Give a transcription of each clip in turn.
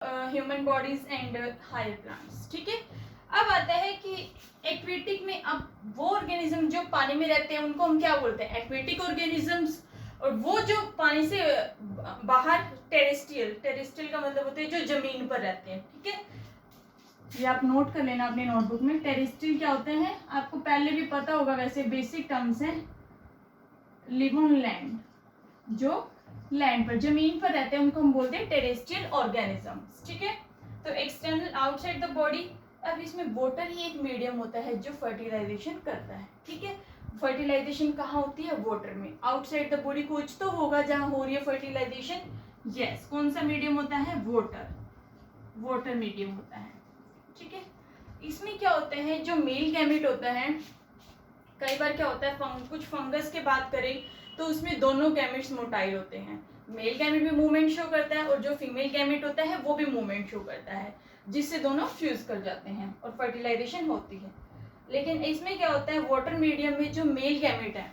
Human bodies and higher plants. ठीक है, अब आता है कि एक्वेटिक में अब वो ऑर्गेनिज्म जो पानी में रहते हैं उनको हम क्या बोलते हैं, एक्वेटिक ऑर्गेनिजम्स। और वो जो पानी से बाहर टेरेस्ट्रियल, टेरेस्ट्रियल का मतलब होता है जो जमीन पर रहते हैं। ठीक है, ये आप नोट कर लेना अपने नोटबुक में। टेरेस्ट्रियल क्या होते हैं आपको पहले भी पता होगा, वैसे बेसिक टर्म्स है। लिव ऑन लैंड, जो लैंड पर जमीन पर रहते हैं उनको हम बोलते हैं टेरेस्ट्रियल ऑर्गेनिजम्स। ठीक है, तो एक्सटर्नल आउटसाइड द बॉडी। अब इसमें वाटर ही एक मीडियम होता है जो फर्टिलाइजेशन करता है। ठीक है, फर्टिलाइजेशन कहाँ होती है, वाटर में। आउटसाइड द बॉडी कुछ तो होगा जहाँ हो रही है फर्टिलाइजेशन। यस, कौन सा मीडियम होता है, वाटर, वाटर मीडियम होता है। ठीक है, इसमें क्या होता है, जो मेल गैमेट होता है, कई बार क्या होता है कुछ फंगस की बात करें तो उसमें दोनों गैमेट्स मोटाइल होते हैं। मेल गैमेट भी मूवमेंट शो करता है और जो फीमेल गैमेट होता है वो भी मूवमेंट शो करता है, जिससे दोनों फ्यूज कर जाते हैं और फर्टिलाइजेशन होती है। लेकिन इसमें क्या होता है, वाटर मीडियम में जो मेल गैमेट है,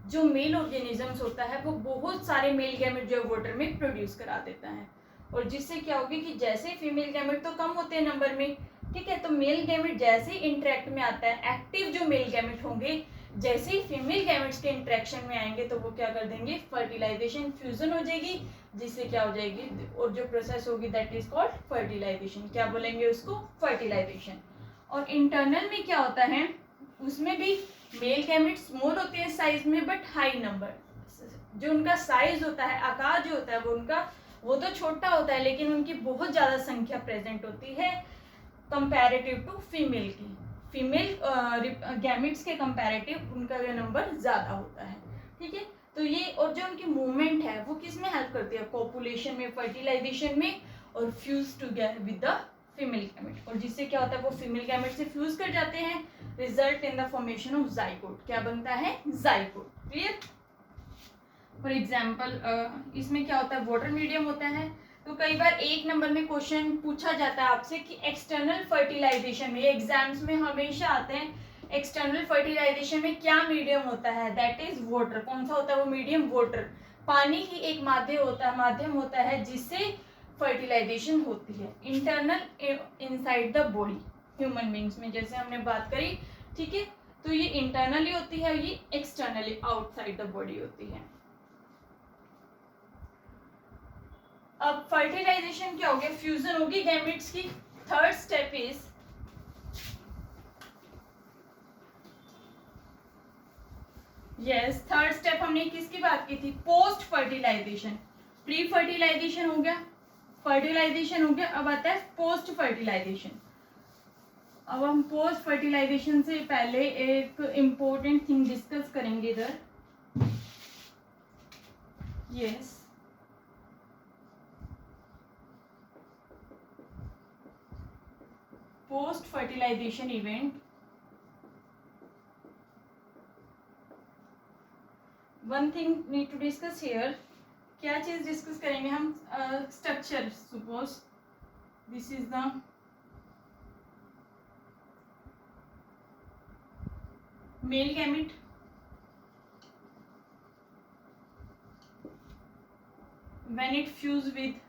जो मेल ऑर्गेनिजम्स होता है वो बहुत सारे मेल गैमेट जो वाटर में प्रोड्यूस करा देता है। और जिससे क्या होगी कि जैसे फीमेल गैमेट तो कम होते हैं नंबर में, ठीक है, तो मेल गैमेट जैसे ही इंटरेक्ट में आता है, एक्टिव जो मेल गैमेट होंगे जैसे ही फीमेल गैमेट्स के इंटरेक्शन में आएंगे तो वो क्या कर देंगे, फर्टिलाइजेशन, फ्यूजन हो जाएगी, जिससे क्या हो जाएगी, और जो प्रोसेस होगी दैट इज कॉल्ड फर्टिलाइजेशन। क्या बोलेंगे उसको, फर्टिलाइजेशन। और इंटरनल में क्या होता है, उसमें भी मेल गैमेट स्मॉल होते हैं साइज में बट हाई नंबर। जो उनका साइज होता है, आकार जो होता है वो उनका, वो तो छोटा होता है लेकिन उनकी बहुत ज्यादा संख्या प्रेजेंट होती है कंपैरेटिव टू फीमेल की। फीमेल गैमेट्स के कंपैरेटिव उनका ये नंबर ज्यादा होता है। ठीक है, तो ये, और जो उनकी मूवमेंट है वो किस में हेल्प करती है, पॉपुलेशन में, फर्टिलाइजेशन में, और fuse together with the female gamete. और जिससे क्या होता है, वो फीमेल गैमेट से फ्यूज कर जाते हैं, result in the formation of zygote. क्या बनता है, जाइगोट। क्लियर। फॉर एग्जाम्पल इसमें क्या होता है, वाटर मीडियम होता है। तो कई बार एक नंबर में क्वेश्चन पूछा जाता है आपसे कि एक्सटर्नल फर्टिलाइजेशन में, एग्जाम्स में हमेशा आते हैं, एक्सटर्नल फर्टिलाइजेशन में क्या मीडियम होता है, दैट इज वाटर। कौन सा होता है वो मीडियम, वाटर। पानी ही एक माध्यम होता है जिससे फर्टिलाइजेशन होती है, internal inside the body, human beings में जैसे हमने बात करी। ठीक है, तो ये इंटरनली होती है, ये एक्सटर्नली आउटसाइड द बॉडी होती है। अब फर्टिलाइजेशन क्या हो गया, फ्यूजन होगी गैमेट्स की। Third step is, yes, third step हमने किसकी बात की थी, पोस्ट फर्टिलाइजेशन। प्री फर्टिलाइजेशन हो गया, फर्टिलाइजेशन हो गया, अब आता है पोस्ट फर्टिलाइजेशन। अब हम पोस्ट फर्टिलाइजेशन से पहले एक इंपॉर्टेंट थिंग डिस्कस करेंगे इधर। Yes, post fertilisation event, one thing need to discuss here. क्या चीज डिस्कस करेंगे हम, structure. Suppose this is the male gamete, when it fuse with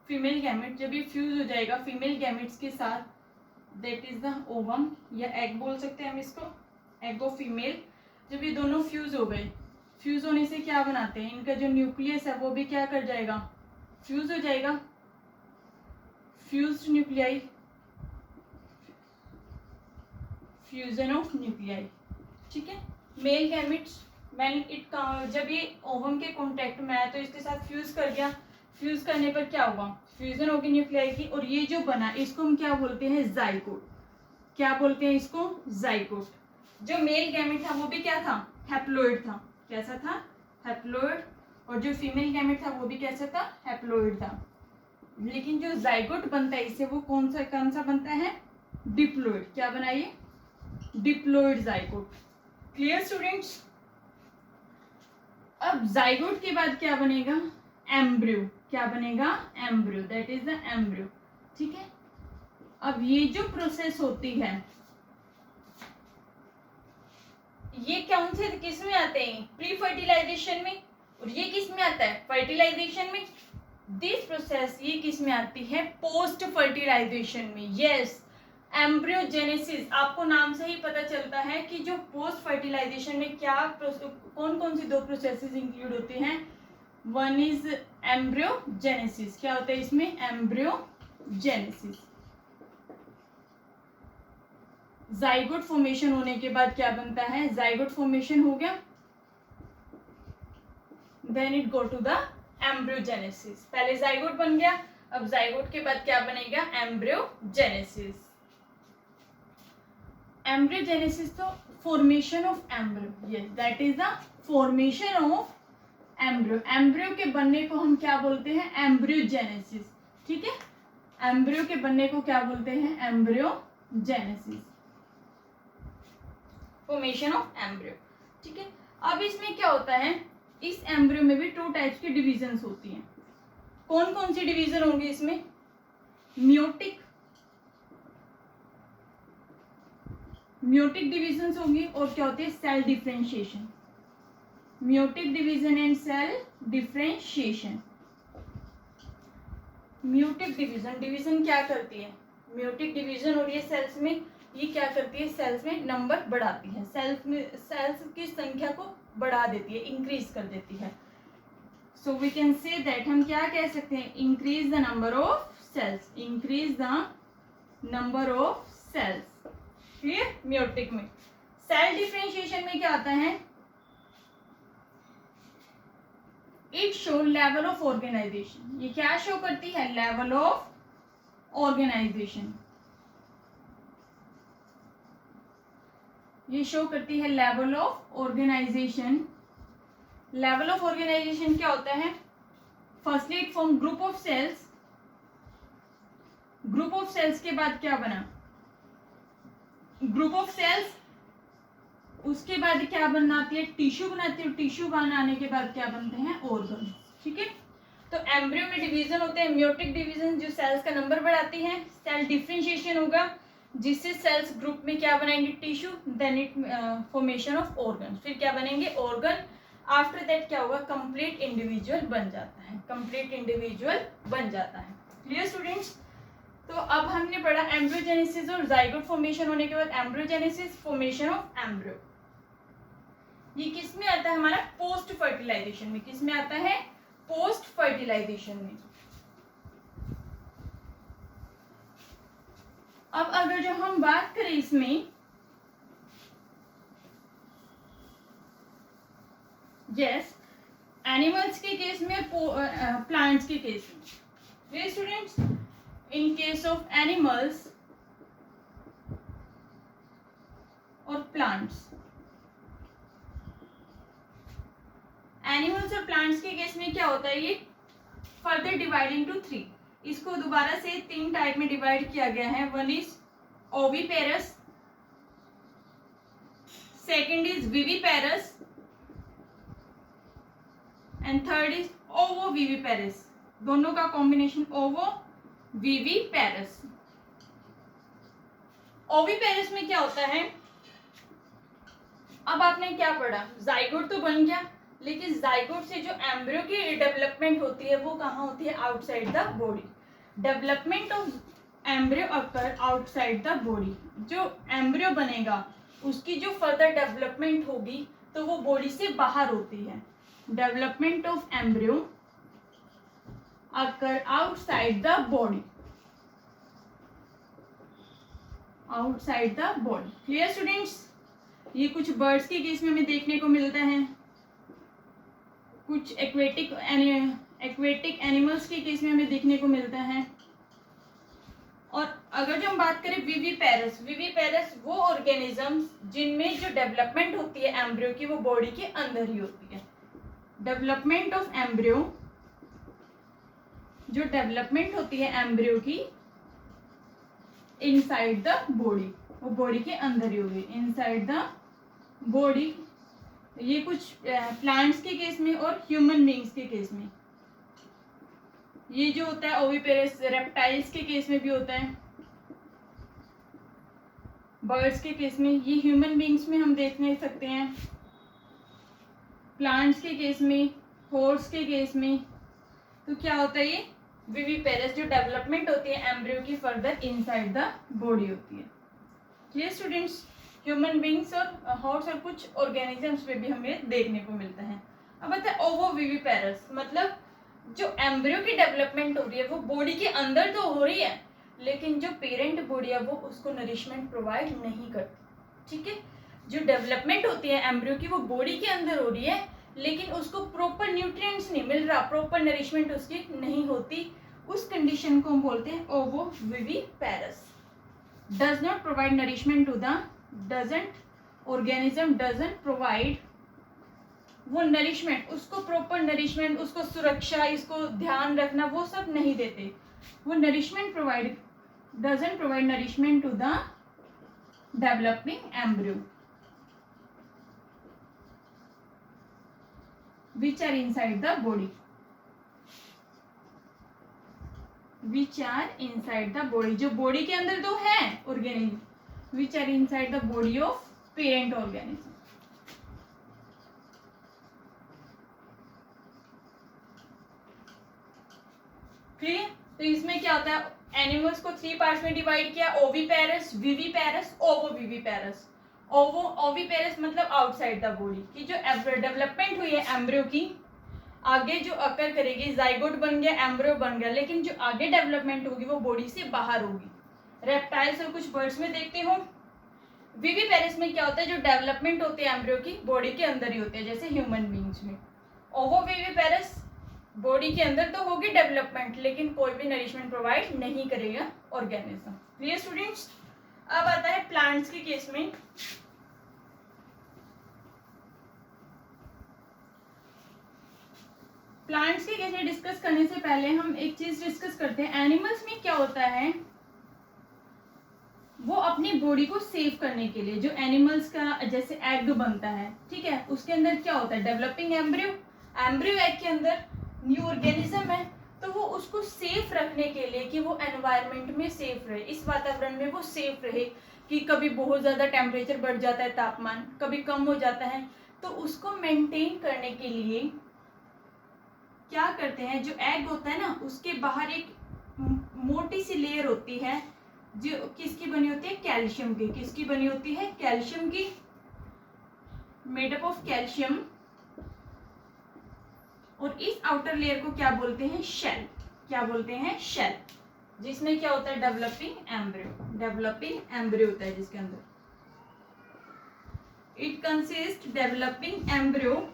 female gamete, जब ये फ्यूज हो जाएगा फीमेल गैमेट्स के साथ, दैट इज द ओवम, या एग बोल सकते हैं हम इसको, एग ऑफ फीमेल। जब ये दोनों फ्यूज हो गए, फ्यूज होने से क्या बनाते हैं, इनका जो न्यूक्लियस है वो भी क्या कर जाएगा, फ्यूज हो जाएगा, fused nuclei, fusion of nuclei. ठीक है, मेल गैमेट्स व्हेन इट, जब ये ओवम के कांटेक्ट में आया तो इसके साथ फ्यूज कर गया, फ्यूज करने पर क्या होगा, फ्यूजन होगी न्यूक्लियाई की, और ये जो बना इसको हम क्या बोलते हैं, जाइगोट। क्या बोलते हैं इसको, जाइगोट। जो मेल गैमेट था वो भी क्या था, हैप्लॉइड था। कैसा था, हैप्लॉइड। और जो फीमेल गैमेट था वो भी कैसा था, हैप्लॉइड था। लेकिन जो जाइगोट बनता है इससे वो कौन सा बनता है, डिप्लॉइड। क्या बनाइए, डिप्लॉइड जाइगोट। Clear students. अब जाइगोट के बाद क्या बनेगा, एम्ब्रियो। क्या बनेगा, embryo, that is the embryo. ठीक है, अब ये जो प्रोसेस होती है, ये कौन से किस में आते हैं, प्री फर्टिलाइजेशन में, और ये किस में आता है, फर्टिलाइजेशन में। दिस प्रोसेस ये किस में आती है, पोस्ट फर्टिलाइजेशन में। यस, एम्ब्रियोजेनेसिस, आपको नाम से ही पता चलता है कि जो पोस्ट फर्टिलाइजेशन में क्या कौन कौन सी 2 प्रोसेसेस इंक्लूड होते हैं। वन इज एम्ब्रियोजेनेसिस, क्या होता है इसमें, एम्ब्रियोजेनेसिस। जाइगोट फॉर्मेशन होने के बाद क्या बनता है, जाइगोट फॉर्मेशन हो गया, then it go to the embryogenesis. पहले जाइगोट बन गया, अब जाइगोट के बाद क्या बनेगा, एम्ब्रियोजेनेसिस। एम्ब्रियोजेनेसिस तो formation of embryo, yes that is the formation of embryo. Embryo के बनने को हम क्या बोलते हैं, एम्ब्रियोजेनेसिस। ठीक है, एम्ब्रियो के बनने को क्या बोलते हैं, एम्ब्रियोजेनेसिस, फॉर्मेशन ऑफ एम्ब्रियो। ठीक है, अब इसमें क्या होता है, इस एम्ब्रियो में भी 2 टाइप्स की डिविजन्स होती हैं। कौन कौन सी डिवीजन होंगी इसमें, मियोटिक डिविजन्स होंगी, और क्या होती है, cell differentiation. Meiotic division and cell differentiation. Meiotic division क्या करती है, मियोटिक डिवीजन हो रही है सेल्स में, ये क्या करती है, सेल्स में नंबर बढ़ाती है, सेल्स की संख्या को बढ़ा देती है, इंक्रीज कर देती है। So we can say that, हम क्या कह सकते हैं, increase the number of cells, increase the number of cells. Clear, meiotic में। सेल डिफरेंशिएशन में क्या आता है, it show level of organisation. ये क्या शो करती है, लेवल ऑफ ऑर्गेनाइजेशन, ये शो करती है level of organisation. Level of organisation क्या होता है, firstly it form group of cells, group of cells के बाद क्या बना, ग्रुप ऑफ सेल्स, उसके बाद क्या बनाती है, टिश्यू बनाती है, टिश्यू बनाने के बाद क्या बनते हैं, ऑर्गन। ठीक है, तो एम्ब्रियो में डिवीजन होते हैं, मियोटिक डिवीजन जो सेल्स का नंबर बढ़ाती है, सेल डिफरेंशिएशन होगा जिससे सेल्स ग्रुप में क्या बनाएंगे, tissue, then it formation of organ, फिर क्या बनेंगे, ऑर्गन। आफ्टर दैट क्या होगा, कंप्लीट इंडिविजुअल बन जाता है, कंप्लीट इंडिविजुअल बन जाता है। क्लियर स्टूडेंट्स, तो अब हमने पढ़ा एम्ब्रियोजेनेसिस और जाइगोट फॉर्मेशन होने के बाद एम्ब्रियोजेनेसिस, फॉर्मेशन ऑफ एम्ब्रियो। ये किस में आता है हमारा, पोस्ट फर्टिलाइजेशन में। किस में आता है, पोस्ट फर्टिलाइजेशन में। अब अगर जो हम बात करें इसमें, यस, एनिमल्स के केस में, प्लांट्स के केस में, students, in case of animals और प्लांट्स, एनिमल्स और प्लांट्स के केस में क्या होता है, ये फर्दर डिवाइड इनटू 3, इसको दोबारा से 3 टाइप में डिवाइड किया गया है। One is oviparous, second is viviparous, and third is ovoviviparous. दोनों का कॉम्बिनेशन ओवोविविपेरस। ओविपेरस में क्या होता है, अब आपने क्या पढ़ा, जाइगोट तो बन गया, लेकिन जाइगोट से जो एम्ब्रियो की डेवलपमेंट होती है वो कहाँ होती है, outside the body. Development of embryo occur outside the body. जो एम्ब्रियो बनेगा उसकी जो फर्दर डेवलपमेंट होगी तो वो बॉडी से बाहर होती है। Development of embryo occur outside the body, outside the body. Clear students, ये कुछ बर्ड्स के केस में हमें देखने को मिलता है, कुछ एक्वेटिक एनिमल्स के केस में हमें देखने को मिलता है। और अगर जो हम बात करें विविपेरस वो ऑर्गेनिजम्स जिनमें जो डेवलपमेंट होती है एम्ब्रियो की वो बॉडी के अंदर ही होती है। डेवलपमेंट ऑफ एम्ब्रियो, जो डेवलपमेंट होती है एम्ब्रियो की इनसाइड द बॉडी, वो बॉडी के अंदर ही होगी, इनसाइड द बॉडी। ये कुछ प्लांट्स के केस में और ह्यूमन बींग्स के केस में ये जो होता है ओविपेरस, रेप्टाइल्स के केस में भी होता है, बर्ड्स के केस में, ये ह्यूमन बींग्स में हम देख नहीं सकते हैं, प्लांट्स के केस में, हॉर्स के केस में, तो क्या होता है ये विविपेरस, जो डेवलपमेंट होती है एम्ब्रियो की फर्दर इनसाइड द बॉडी होती है। Clear students? ह्यूमन बींग्स और हॉर्स और कुछ ऑर्गेनिजम्स पे भी हमें देखने को मिलता है। अब बताए ओवोविविपेरस, मतलब जो एम्ब्रियो की डेवलपमेंट हो रही है वो बॉडी के अंदर तो हो रही है, लेकिन जो पेरेंट बॉडी है वो उसको नरिशमेंट प्रोवाइड नहीं करती। ठीक है, जो डेवलपमेंट होती है एम्ब्रियो की वो बॉडी के अंदर हो रही है, लेकिन उसको प्रॉपर न्यूट्रिएंट्स नहीं मिल रहा, प्रॉपर नरिशमेंट उसकी नहीं होती, उस कंडीशन को हम बोलते हैं ovoviviparous. Does not provide nourishment to the, doesn't organism doesn't provide वो नरिशमेंट, उसको प्रॉपर नरिशमेंट, उसको सुरक्षा, इसको ध्यान रखना, वो सब नहीं देते। वो nourishment provide, doesn't provide nourishment to the developing embryo which are inside the body, which are inside the body, जो बॉडी के अंदर तो है organism, which are inside the body of parent organism। Clear? तो इसमें क्या होता है, एनिमल्स को 3 पार्ट्स में डिवाइड किया, ओविपेरस, विविपेरस, ओवोविविपेरस। ओविपेरस मतलब आउटसाइड द बॉडी की जो डेवलपमेंट हुई है एम्ब्रियो की, आगे जो अकर करेगी, जाइगोट बन गया, एम्ब्रियो बन गया, लेकिन जो आगे डेवलपमेंट होगी वो बॉडी से बाहर होगी। रेप्टाइल्स और कुछ बर्ड्स में देखते हो। विविपेरस में क्या होता है, जो डेवलपमेंट होती है एम्ब्रियो की बॉडी के अंदर ही होते हैं, जैसे ह्यूमन बींग्स में। ओवोविविपेरस बॉडी के अंदर तो होगी डेवलपमेंट, लेकिन कोई भी नरिशमेंट प्रोवाइड नहीं करेगा ऑर्गेनिज्म। Clear students? अब आता है प्लांट्स के केस में। प्लांट्स के केस में डिस्कस करने से पहले हम एक चीज डिस्कस करते हैं। एनिमल्स में क्या होता है, वो अपनी बॉडी को सेव करने के लिए, जो एनिमल्स का जैसे एग बनता है, ठीक है, उसके अंदर क्या होता है, डेवलपिंग एम्ब्रियो, एम्ब्रियो एग के अंदर न्यू ऑर्गेनिज्म है, तो वो उसको सेफ रखने के लिए कि वो एनवायरनमेंट में सेफ रहे, इस वातावरण में वो सेफ रहे, कि कभी बहुत ज़्यादा टेम्परेचर बढ़ जाता है, तापमान कभी कम हो जाता है, तो उसको मेंटेन करने के लिए क्या करते हैं, जो एग होता है ना उसके बाहर एक मोटी सी लेयर होती है, जो किसकी बनी होती है, कैल्शियम की। किसकी बनी होती है, कैल्शियम की, मेड अप ऑफ कैल्शियम। और इस आउटर लेयर को क्या बोलते हैं, शेल। क्या बोलते हैं, शेल, जिसमें क्या होता है, डेवलपिंग एम्ब्रियो। डेवलपिंग एम्ब्रियो होता है जिसके अंदर, इट कंसिस्ट डेवलपिंग एम्ब्रियो।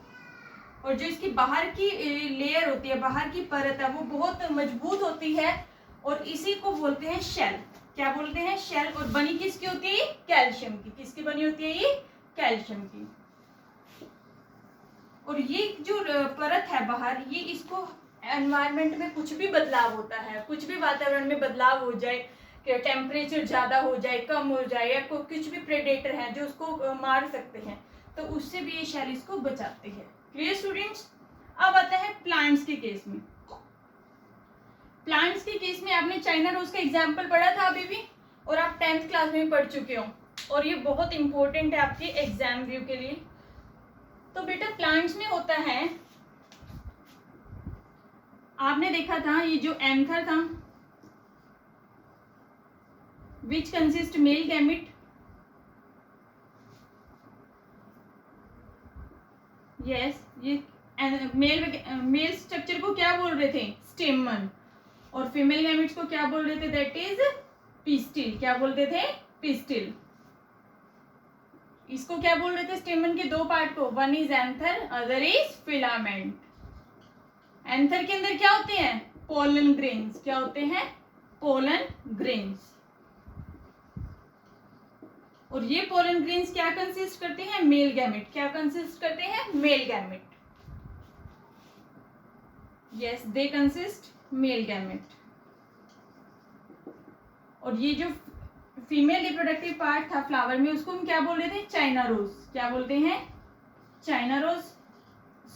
और जो इसकी बाहर की लेयर होती है, बाहर की परत है, वो बहुत मजबूत होती है, और इसी को बोलते हैं शेल। क्या बोलते हैं, शेल। और बनी किसकी होती है, कैल्शियम की। किसकी बनी होती है ये, कैल्शियम की। और ये जो परत है बाहर, ये इसको एनवायरनमेंट में कुछ भी बदलाव होता है, कुछ भी वातावरण में बदलाव हो जाए, कि टेम्परेचर ज़्यादा हो जाए, कम हो जाए, या कुछ भी प्रेडेटर है जो उसको मार सकते हैं, तो उससे भी ये शेल इसको बचाते हैं। Clear students? अब आता है प्लांट्स के केस में। प्लांट्स के केस में आपने चाइना रोज का एग्जाम्पल पढ़ा था अभी भी, और आप 10th क्लास में पढ़ चुके हो, और ये बहुत इंपॉर्टेंट है आपके एग्जाम व्यू के लिए। तो बेटा प्लांट्स में होता है, आपने देखा था ये जो एंथर था, which consist male gamete, yes, ये मेल स्ट्रक्चर को क्या बोल रहे थे, स्टेमन, और फीमेल गैमेट्स को क्या बोल रहे थे, दैट इज पिस्टिल। क्या बोलते थे, पिस्टिल। इसको क्या बोल रहे थे, स्टेमन के 2 पार्ट को, one is anther, other is filament. Anther के अंदर क्या होते हैं, पोलन ग्रेन्स। क्या होते हैं, पोलन ग्रेन्स। और ये पोलन ग्रेन्स क्या कंसिस्ट करते हैं, मेल गैमेट। क्या कंसिस्ट करते हैं, male gamete. Yes, they consist male gamete. और ये जो फीमेल रिप्रोडक्टिव पार्ट था फ्लावर में, उसको हम क्या बोल रहे थे, चाइना रोज। क्या बोलते हैं, China rose.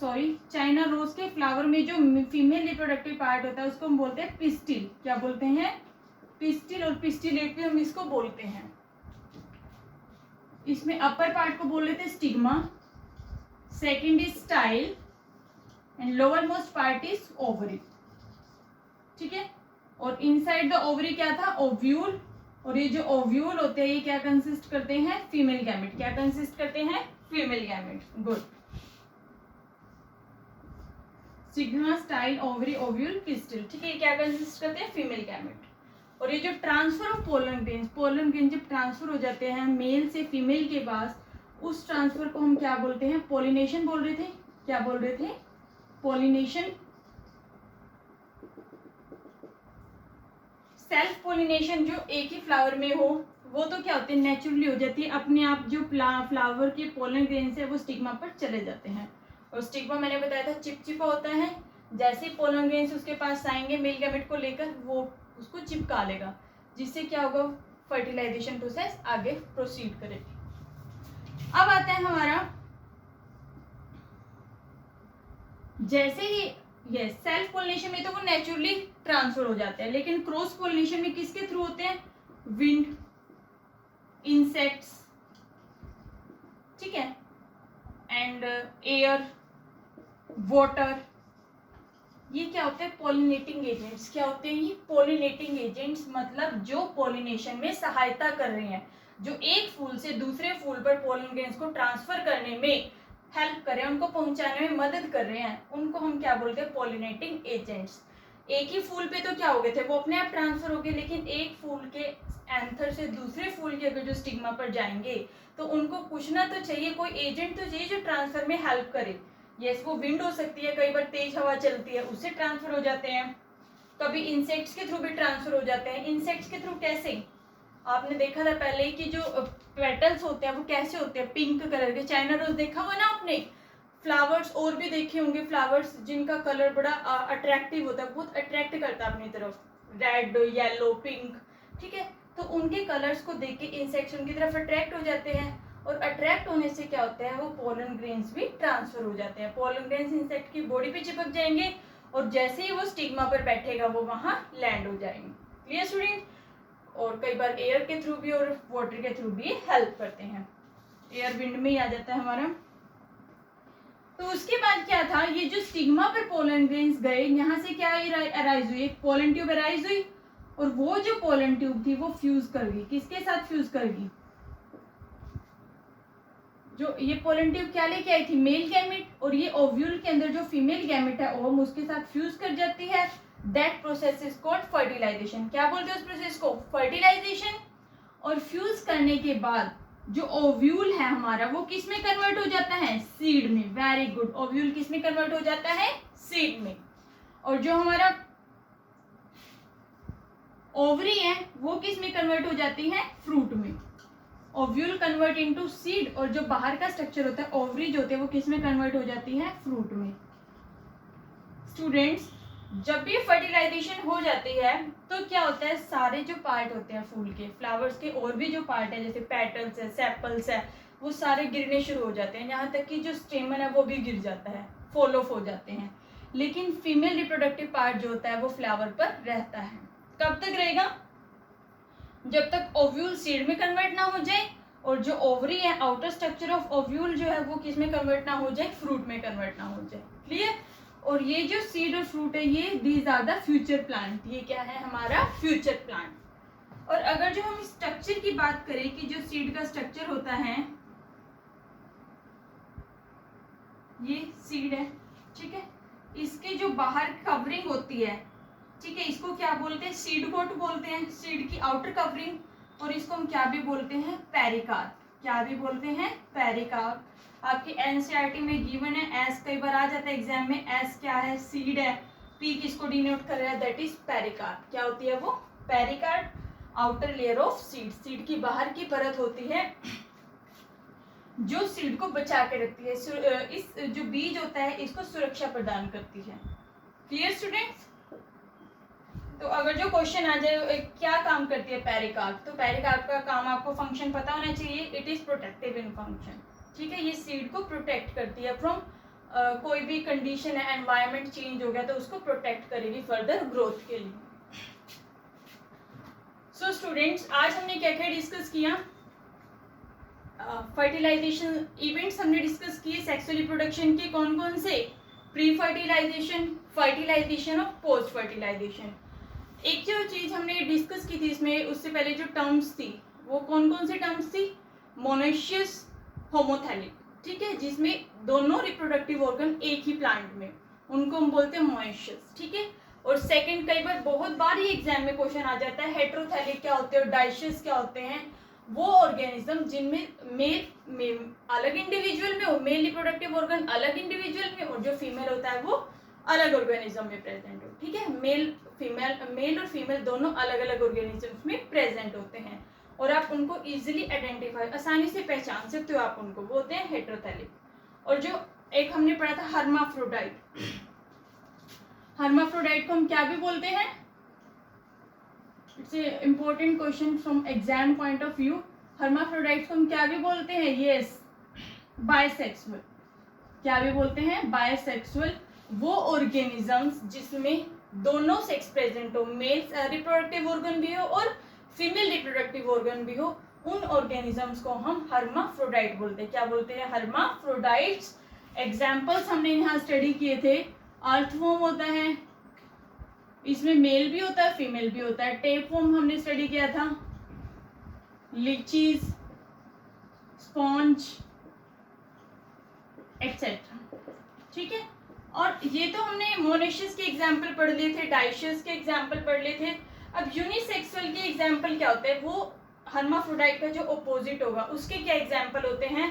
Sorry, China rose के फ्लावर में जो फीमेल रिप्रोडक्टिव पार्ट होता है उसको हम बोलते हैं पिस्टिल। क्या बोलते हैं, पिस्टिल। और पिस्टिलेट भी हम इसको बोलते हैं। इसमें अपर पार्ट को बोल रहे थे stigma, second is style, and lower most part is ovary. ठीक है। और इनसाइड द ओवरी क्या था, ओव्यूल, और ये जो ओव्यूल होते हैं ये क्या कंसिस्ट करते हैं, फीमेल गैमेट। क्या कंसिस्ट करते हैं, female gamete. Good. Stigma, style, ovary, ovule, pistil, ठीक है, क्या कंसिस्ट करते हैं, फीमेल गैमेट। और ये जो ट्रांसफर ऑफ पोलन ग्रेन जब ट्रांसफर हो जाते हैं मेल से फीमेल के पास, उस ट्रांसफर को हम क्या बोलते हैं, पोलिनेशन बोल रहे थे। क्या बोल रहे थे, पोलिनेशन। सेल्फ पोलिनेशन जो एक ही फ्लावर में हो वो तो क्या होती है, नेचुरली हो जाती है, अपने आप जो फ्लावर के पोलन ग्रेन से वो स्टिग्मा पर चले जाते हैं। और स्टिग्मा मैंने बताया था चिपचिपा होता है, जैसे ही पोलन ग्रेन्स उसके पास आएंगे मेल गैमेट को लेकर वो उसको चिपका लेगा, जिससे क्या होगा, फर्टिलाइजेशन प्रोसेस आगे प्रोसीड करेगी। अब आता है हमारा, जैसे ही ये सेल्फ पोलिनेशन में तो वो नेचुरली ट्रांसफर हो जाते हैं, लेकिन क्रॉस पोलिनेशन में किसके थ्रू होते हैं, विंड, इंसेक्ट्स, ठीक है, एंड एयर, वाटर, ये क्या होते हैं, पोलिनेटिंग एजेंट्स। क्या होते हैं ये, पोलिनेटिंग एजेंट्स, मतलब जो पोलिनेशन में सहायता कर रहे हैं, जो एक फूल से दूसरे फूल पर पोलन ग्रेन्स को ट्रांसफर करने में हेल्प कर रहे हैं, उनको पहुंचाने में मदद कर रहे हैं, उनको हम क्या बोलते हैं, पोलिनेटिंग एजेंट्स। एक ही फूल पे तो क्या हो गए थे, वो अपने आप ट्रांसफर हो गए, लेकिन एक फूल के एंथर से दूसरे फूल के अगर जो स्टिग्मा पर जाएंगे तो उनको पूछना तो चाहिए, कोई एजेंट तो चाहिए जो ट्रांसफर में हेल्प करे। यस, वो विंड हो सकती है, कई बार तेज हवा चलती है उससे ट्रांसफर हो जाते हैं, कभी इंसेक्ट्स के थ्रू भी ट्रांसफर हो जाते हैं। इंसेक्ट्स के थ्रू कैसे, आपने देखा था पहले ही कि जो पेटल्स होते हैं वो कैसे होते हैं, पिंक कलर के। चाइना रोज देखा हुआ ना आपने, फ्लावर्स और भी देखे होंगे, फ्लावर्स जिनका कलर बड़ा अट्रैक्टिव होता है, बहुत अट्रैक्ट करता है अपनी तरफ, रेड, येलो, पिंक, ठीक है। तो उनके कलर्स को देख के इंसेक्ट्स उनकी तरफ अट्रैक्ट हो जाते हैं, और अट्रैक्ट होने से क्या होता है, वो पोलन ग्रेन्स भी ट्रांसफर हो जाते हैं। पोलन ग्रेन्स इंसेक्ट की बॉडी पे चिपक जाएंगे, और जैसे ही वो स्टिग्मा पर बैठेगा वो वहां लैंड हो जाएंगे। Clear student. और कई बार एयर के थ्रू भी और वाटर के थ्रू भी हेल्प करते हैं, एयर विंड में ही आ जाता है हमारा। तो उसके बाद क्या था, ये जो स्टिग्मा पर पोलन ग्रेन्स गए, यहाँ से क्या अराइज हुई, एक पोलन ट्यूब अराइज हुई, और वो जो पोलन ट्यूब थी वो फ्यूज कर गई, किसके साथ फ्यूज कर गई, जो ये पोलन ट्यूब क्या लेके आई थी, मेल गैमेट, और ये ओव्यूल के अंदर जो फीमेल गैमेट है ओवम उसके साथ फ्यूज कर जाती है। That process is called fertilisation. क्या बोलते हैं उस प्रोसेस को, फर्टिलाइजेशन। और फ्यूज करने के बाद जो ओव्यूल है हमारा वो किस में कन्वर्ट हो जाता है, सीड में। वेरी गुड, ओव्यूल किस में कन्वर्ट हो जाता है, सीड में। और जो हमारा ओवरी है वो किस में कन्वर्ट हो जाती है, फ्रूट में। ओव्यूल कन्वर्ट इनटू सीड, और जो बाहर का स्ट्रक्चर होता है ओवरी जो होते हैं वो किस में कन्वर्ट हो जाती है, फ्रूट में। स्टूडेंट्स, जब भी फर्टिलाइजेशन हो जाती है तो क्या होता है, सारे जो पार्ट होते हैं फूल के, फ्लावर्स के और भी जो पार्ट है जैसे पेटल्स है, सेपल्स है, वो सारे गिरने शुरू हो जाते हैं, यहाँ तक कि जो स्टेमन है वो भी गिर जाता है, फॉल ऑफ हो जाते हैं। लेकिन फीमेल रिप्रोडक्टिव पार्ट जो होता है वो फ्लावर पर रहता है। कब तक रहेगा, जब तक ओव्यूल सीड में कन्वर्ट ना हो जाए, और जो ओवरी है, आउटर स्ट्रक्चर ऑफ ओव्यूल जो है वो किस में कन्वर्ट ना हो जाए, फ्रूट में कन्वर्ट ना हो जाए। क्लियर। और ये जो सीड और फ्रूट है ये these are the future plant, ये क्या है हमारा फ्यूचर प्लांट। और अगर जो हम स्ट्रक्चर की बात करें कि जो सीड का स्ट्रक्चर होता है, ये सीड है, ठीक है, इसके जो बाहर कवरिंग होती है, ठीक है, इसको क्या बोलते हैं, सीड कोट बोलते हैं, सीड की आउटर कवरिंग। और इसको हम क्या भी बोलते हैं, पेरिकार्प। क्या भी बोलते हैं, पेरिकार्प। आपकी एनसीईआरटी में गिवन है, एस कई बार आ जाता है एग्जाम में, एस क्या है, सीड है, पी किसको डिनोट कर रहा है, दैट इज पेरिकार्प। क्या होती है वो, pericarp, outer layer of seed. Seed की बाहर की परत होती है जो सीड को बचा के रखती है, इस जो बीज होता है इसको सुरक्षा प्रदान करती है। Clear students. तो अगर जो क्वेश्चन आ जाए क्या काम करती है पेरिकार्प, तो पेरिकार्प का काम आपको फंक्शन पता होना चाहिए, it is protective in function. ठीक है, ये सीड को प्रोटेक्ट करती है फ्रॉम कोई भी कंडीशन है, एनवायरनमेंट चेंज हो गया तो उसको प्रोटेक्ट करेगी फर्दर ग्रोथ के लिए। सो स्टूडेंट्स, आज हमने क्या क्या डिस्कस किया, फर्टिलाइजेशन इवेंट्स हमने डिस्कस किए, सेक्सुअल रिप्रोडक्शन के कौन कौन से, प्री फर्टिलाइजेशन, फर्टिलाइजेशन और पोस्ट फर्टिलाइजेशन। एक जो चीज हमने डिस्कस की थी इसमें, उससे पहले जो टर्म्स थी वो कौन कौन सी टर्म्स थी? मोनोइशियस, होमोथैलिक, ठीक है, जिसमें दोनों रिप्रोडक्टिव ऑर्गन एक ही प्लांट में, उनको हम बोलते हैं मोनोइशियस, ठीक है। और सेकंड, कई बार बहुत बार ही एग्जाम में क्वेश्चन आ जाता है, हेटेरोथैलिक क्या होते हैं और डाइशियस क्या होते हैं? वो ऑर्गेनिज्म जिनमें मेल अलग इंडिविजुअल में हो, मेल रिप्रोडक्टिव ऑर्गन अलग इंडिविजुअल में, और जो फीमेल होता है वो अलग ऑर्गेनिज्म में प्रेजेंट हो, ठीक है। मेल और फीमेल दोनों अलग अलग ऑर्गेनिजम्स में प्रेजेंट होते हैं और आप उनको इजीली आइडेंटिफाई, आसानी से पहचान सकते हो आप उनको, वो होते हैं हेटेरोथैलिक। और जो एक हमने पढ़ा था हर्माफ्रोडाइट, हर्माफ्रोडाइट को हम क्या भी बोलते हैं? It's a important question from exam point of view. Hermaphrodite को हम क्या भी बोलते हैं? Yes, bisexual. क्या भी बोलते हैं? बायसेक्सुअल। वो ऑर्गेनिजम्स जिसमें दोनों सेक्स प्रेजेंट हो, मेल रिप्रोडक्टिव ऑर्गन भी हो और फीमेल रिप्रोडक्टिव ऑर्गन भी हो, उन ऑर्गेनिजम्स को हम हर्माफ्रोडाइट बोलते हैं। क्या बोलते हैं? हर्माफ्रोडाइट्स। एग्जाम्पल्स हमने यहाँ स्टडी किए थे, अर्थवॉर्म होता है, इसमें मेल भी होता है फीमेल भी होता है। टेपवॉर्म हमने स्टडी किया था, लीचीज, स्पॉन्ज एक्सेट्रा, ठीक है। और ये तो हमने मोनोइशियस के एग्जाम्पल पढ़ लिए थे, डाइशियस के एग्जाम्पल पढ़ लिए थे। अब यूनिसेक्सुअल के एग्जाम्पल क्या होते हैं? वो हर्माफ्रोडाइट का जो अपोजिट होगा उसके क्या एग्जाम्पल होते हैं?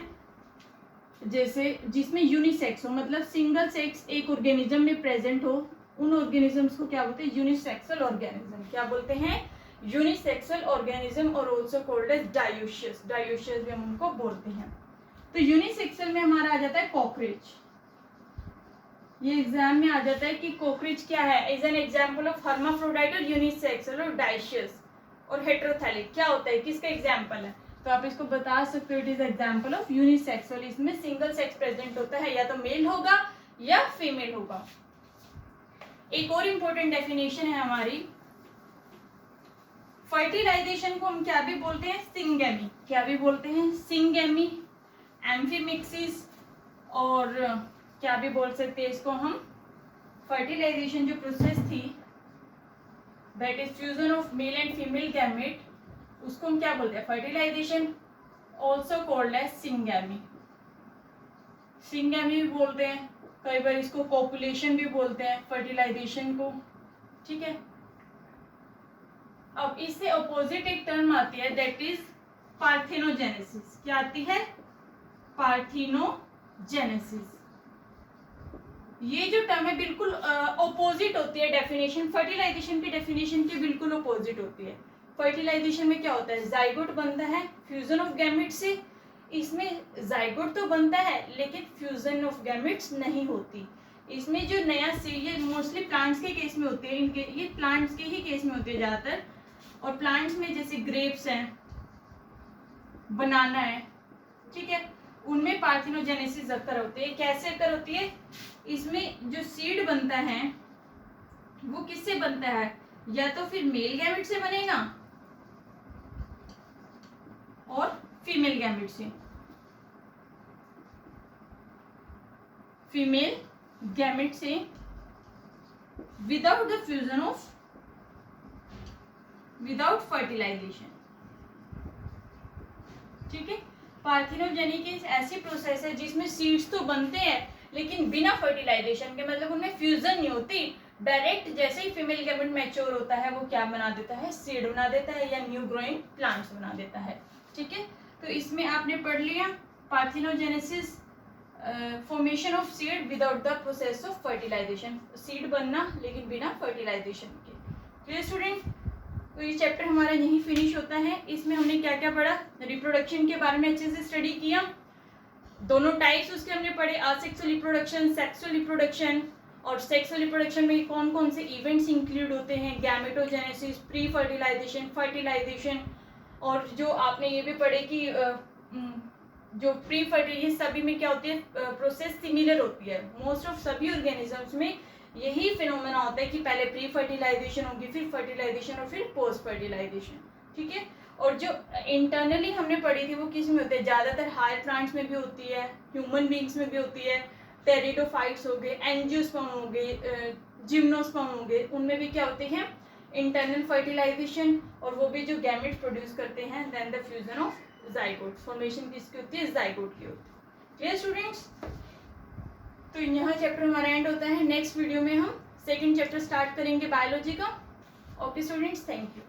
जैसे जिसमें यूनिसेक्स हो, मतलब सिंगल सेक्स एक ऑर्गेनिज्म में प्रेजेंट हो, उन ऑर्गेनिजम्स को क्या बोलते हैं? Unisexual organism. क्या बोलते हैं? यूनिसेक्सुअल ऑर्गेनिज्म, और also called as dioecious. Dioecious भी हम उनको बोलते हैं। तो यूनिसेक्सुअल में हमारा आ जाता है कॉकरोच। ये एग्जाम में आ जाता है कि कॉकरोच क्या है? Is an example of hermaphrodite और यूनिसेक्सुअल और डाइशियस। और हेटेरोथैलिक क्या होता है? किसका एग्जाम्पल है? तो आप इसको बता सकते हो, it is example of unisexual. इसमें सिंगल सेक्स प्रेजेंट होता है, या तो मेल होगा या फीमेल होगा। एक और इम्पोर्टेंट डेफिनेशन है हमारी, फर्टिलाइजेशन को हम क्या भी बोलते हैं? सिंगेमी। क्या भी बोलते हैं? सिंगेमी, एम्फीमिक्सिस, और क्या भी बोल सकते हैं इसको हम? फर्टिलाइजेशन जो प्रोसेस थी, that is fusion of male and female gamete, उसको हम क्या बोलते हैं? Fertilisation, also called as syngamy. Syngamy भी बोलते हैं, कई बार इसको पॉपुलेशन भी बोलते हैं फर्टिलाइजेशन को, ठीक है। अब इससे अपोजिट एक टर्म आती है, दैट इज पार्थेनोजेनेसिस। क्या आती है? पार्थेनोजेनेसिस। ये जो टर्म है बिल्कुल अपोजिट होती है डेफिनेशन, फर्टिलाइजेशन की डेफिनेशन के बिल्कुल अपोजिट होती है। फर्टिलाइजेशन में क्या होता है? जाइगोट बनता है फ्यूजन ऑफ गैमेट से। इसमें जाइगोट तो बनता है लेकिन फ्यूजन ऑफ गैमेट्स नहीं होती। इसमें जो नया सीड, ये मोस्टली प्लांट्स के केस में होती है, इनके ये प्लांट्स के ही केस में होती है ज़्यादातर। और प्लांट्स में जैसे ग्रेप्स हैं, बनाना है, ठीक है, उनमें पार्थेनोजेनेसिस अक्कर होती है। कैसे अक्कर होती है? इसमें जो सीड बनता है वो किससे बनता है? या तो फिर मेल गैमेट से बनेगा और फीमेल गैमेट से। फीमेल गैमेट से without the fusion of, without fertilisation, ठीक है। पार्थेनोजेनिक एक ऐसी प्रोसेस है जिसमें सीड्स तो बनते हैं लेकिन बिना फर्टिलाइजेशन के, मतलब उनमें फ्यूजन नहीं होती। डायरेक्ट जैसे ही फीमेल गैमेट मैच्योर होता है वो क्या बना देता है? सीड बना देता है या न्यू ग्रोइंग प्लांट्स बना देता है, ठीक है। तो इसमें आपने पढ़ लिया parthenogenesis, formation of seed without the process of fertilisation, seed बनना लेकिन बिना फर्टिलाइजेशन के। Clear student? तो ये चैप्टर हमारा यहीं फिनिश होता है। इसमें हमने क्या क्या पढ़ा? रिप्रोडक्शन के बारे में अच्छे से स्टडी किया, दोनों टाइप्स उसके हमने पढ़े, असेक्सुअल रिप्रोडक्शन, सेक्सुअल रिप्रोडक्शन। और सेक्सुअल रिप्रोडक्शन में कौन कौन से इवेंट्स इंक्लूड होते हैं? Gametogenesis, pre fertilisation, fertilisation. और जो आपने ये भी पढ़े कि जो प्री फर्टिलाइजेशन सभी में क्या होती है? प्रोसेस सिमिलर होती है। मोस्ट ऑफ सभी ऑर्गेनिजम्स में यही फिनोमेना होता है कि पहले प्री फर्टिलाइजेशन होगी, फिर फर्टिलाइजेशन और फिर पोस्ट फर्टिलाइजेशन, ठीक है। और जो इंटरनली हमने पढ़ी थी वो किस में होते हैं? ज़्यादातर हायर प्लांट्स में भी होती है, ह्यूमन बींग्स में भी होती है, टेरिडोफाइट्स हो गए, एंजियोस्पर्म हो गए, जिम्नोस्पर्म हो गए, उनमें भी क्या होते हैं? इंटरनल फर्टिलाइजेशन, और वो भी जो गैमेट प्रोड्यूस करते हैं, then the fusion of zygote, formation किसकी होती है, जाइगोट की होती है। Clear students? तो यहाँ चैप्टर हमारा एंड होता है। नेक्स्ट वीडियो में हम सेकंड चैप्टर स्टार्ट करेंगे बायोलॉजी का। Okay students, thank you.